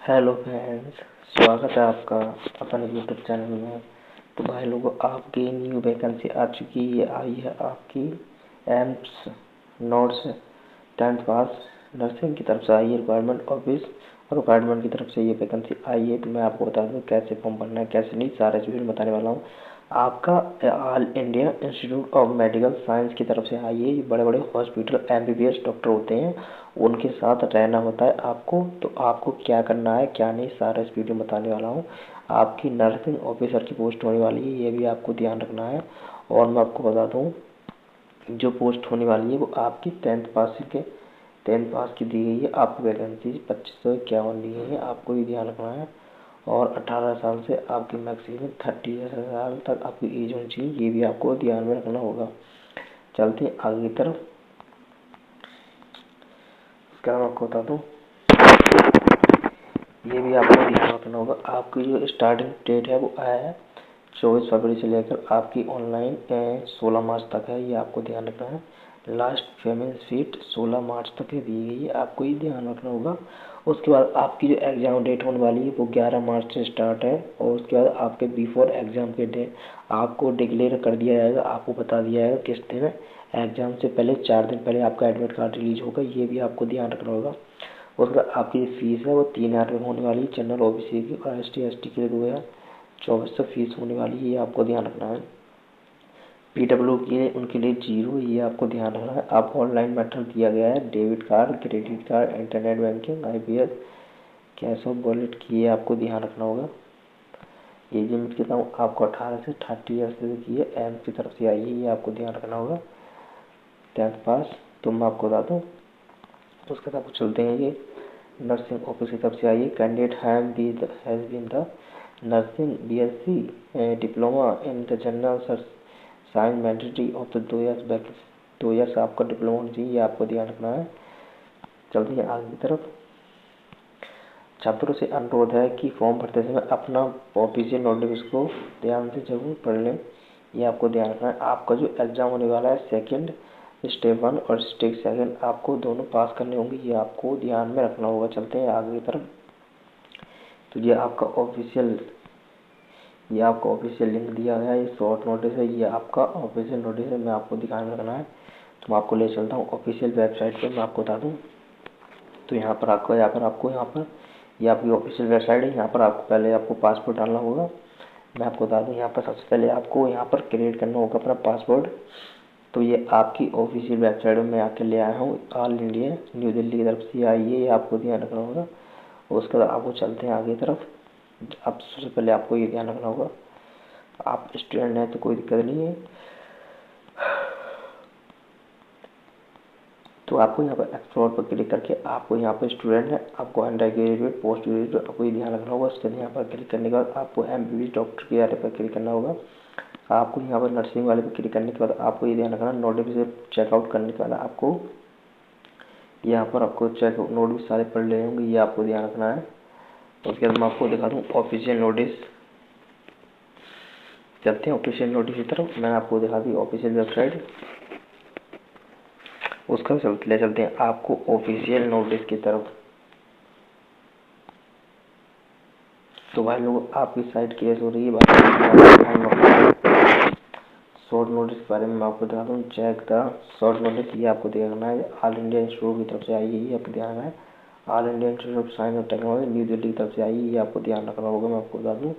Hello friends, स्वागत है आपका अपने यूट्यूब चैनल में। तो भाई लोगों, आपकी न्यू वैकेंसी आ चुकी है, आई है आपकी एम्स नोट्स 10th पास नर्सिंग की तरफ से आई है। रिक्वायरमेंट ऑफिस और रिक्वायरमेंट की तरफ से ये वैकेंसी आई है। तो मैं आपको बता दूँ कैसे फॉर्म भरना है, कैसे नहीं, सारा चीज़ बताने वाला हूँ। आपका all India institute of medical science की तरफ से आई है। ये बड़े बड़े हॉस्पिटल एमबीबीएस डॉक्टर होते हैं, उनके साथ रहना होता है आपको। तो आपको क्या करना है क्या नहीं, सारा इस वीडियो में बताने वाला हूँ। आपकी नर्सिंग ऑफिसर की पोस्ट होने वाली है, ये भी आपको ध्यान रखना है। और मैं आपको बता दूँ, जो पोस्ट होने वाली है वो आपकी 10th पास की दी गई है। आपकी वैकेंसी 2551 दी गई है, आपको ये ध्यान रखना है। और 18 साल से आपकी मैक्सिमम 30 साल तक आपकी एज होनी चाहिए, ये भी आपको ध्यान में रखना होगा। चलते हैं आगे की तरफ। क्या मैं आपको बता दूँ, ये भी आपको ध्यान रखना होगा। आपकी जो स्टार्टिंग डेट है वो आया है 24 फरवरी से लेकर आपकी ऑनलाइन 16 मार्च तक है, ये आपको ध्यान रखना है। लास्ट पेमेंट शीट 16 मार्च तक दी गई है, आपको ये ध्यान रखना होगा। उसके बाद आपकी जो एग्ज़ाम डेट होने वाली है वो 11 मार्च से स्टार्ट है। और उसके बाद आपके बिफोर एग्ज़ाम के डेट आपको डिक्लेयर कर दिया जाएगा, आपको बता दिया जाएगा किस दिन एग्ज़ाम से पहले 4 दिन पहले आपका एडमिट कार्ड रिलीज होगा, ये भी आपको ध्यान रखना होगा। उसके बाद आपकी फीस है वो 3000 रुपये होने वाली है। जनरल ओबीसी की और ST ST के लिए 2024 फीस होने वाली है, ये आपको ध्यान रखना है। PW के उनके लिए 0, ये आपको ध्यान रखना है। आपको ऑनलाइन मेथड दिया गया है, debit card, credit card, internet banking, IPS, cash of wallet की, ये आपको ध्यान रखना होगा। एज लिमिट कितना आपको 18 से 30 ईयर्स की है, एम की तरफ से आई है, ये आपको ध्यान रखना होगा। 10th पास तो मैं आपको बता दूँ। उसके बाद आपको चलते हैं, ये नर्सिंग ऑफिस की तरफ से आई है। Candidate has been the nursing BSc diploma in the general science mandatory of the 2 years back, 2 years आपका डिप्लोमा होना चाहिए, ये आपको ध्यान रखना है। चलते हैं आगे की तरफ। छात्रों से अनुरोध है कि फॉर्म भरते समय अपना ऑफिशियल नोटिस को ध्यान से जरूर पढ़ लें, ये आपको ध्यान रखना है। आपका जो एग्ज़ाम होने वाला है सेकंड स्टेप 1 और स्टेप 2 आपको दोनों पास करने होंगे, ये आपको ध्यान में रखना होगा। चलते हैं आगे की तरफ। तो ये आपका ऑफिशियल लिंक दिया गया है, ये शॉर्ट नोटिस है, ये आपका ऑफिशियल नोटिस है, मैं आपको ध्यान में रखना है। तो मैं आपको ले चलता हूँ ऑफिशियल वेबसाइट पर, मैं आपको बता दूँ। तो यहाँ पर आपको ये आपकी ऑफिशियल वेबसाइट है। यहाँ पर आपको पहले आपको पासपोर्ट डालना होगा। मैं आपको बता दूँ, यहाँ पर सबसे पहले आपको यहाँ पर क्रिएट करना होगा अपना पासपोर्ट। तो ये आपकी ऑफिशियल वेबसाइट में मैं आके ले आया हूँ, ऑल इंडिया न्यू दिल्ली की तरफ से आई है, ये आपको ध्यान रखना होगा। उसके बाद आपको चलते हैं आगे तरफ। अब सबसे पहले आपको ये ध्यान रखना होगा, आप स्टूडेंट हैं तो कोई दिक्कत नहीं है। तो आपको यहाँ पर एक्सप्लोर पर क्लिक करके आपको यहाँ पर स्टूडेंट है, आपको अंडर ग्रेजुएट, पोस्ट ग्रेजुएट, आपको ये ध्यान रखना होगा। उसके बाद यहाँ पर क्लिक करने के बाद आपको MBBS डॉक्टर के वाले पर क्लिक करना होगा। आपको यहाँ पर नर्सिंग वाले पर क्लिक करने के बाद आपको ये ध्यान रखना, नोटिफिकेशन चेकआउट करने के बाद आपको यहाँ पर आपको चेक नोट भी सारे पढ़ ले होंगे, ये आपको ध्यान रखना है। उसके बाद मैं आपको दिखा दूँ ऑफिशियल नोटिस। चलते हैं ऑफिशियल नोटिस की तरफ, मैंने आपको दिखा दी ऑफिशियल वेबसाइट। उसका चलते हैं आपको ऑफिशियल नोटिस की तरफ। तो भाई लोग आपकी साइट केस हो रही है। शॉर्ट नोटिस के बारे में मैं आपको बता दूँ, चेक द शॉर्ट नोटिस, ये आपको देखना है। ऑल इंडिया इंस्टीट्यूट की तरफ से आई है, ये आपको ध्यान रखना है। All India institute of science और टेक्नोलॉजी न्यू दिल्ली की तरफ से आई है, ये आपको ध्यान रखना होगा, मैं आपको बता दूँ।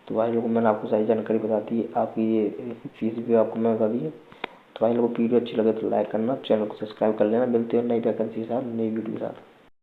तो भाई लोगों, मैंने आपको सारी जानकारी बता दी है। आपकी ये फीस भी आपको मैं बता दी है। तो भाई लोगों को वीडियो अच्छी लगे तो लाइक करना, चैनल को सब्सक्राइब कर लेना। मिलते हैं नई वैकेंसी के साथ, नई वीडियो के साथ।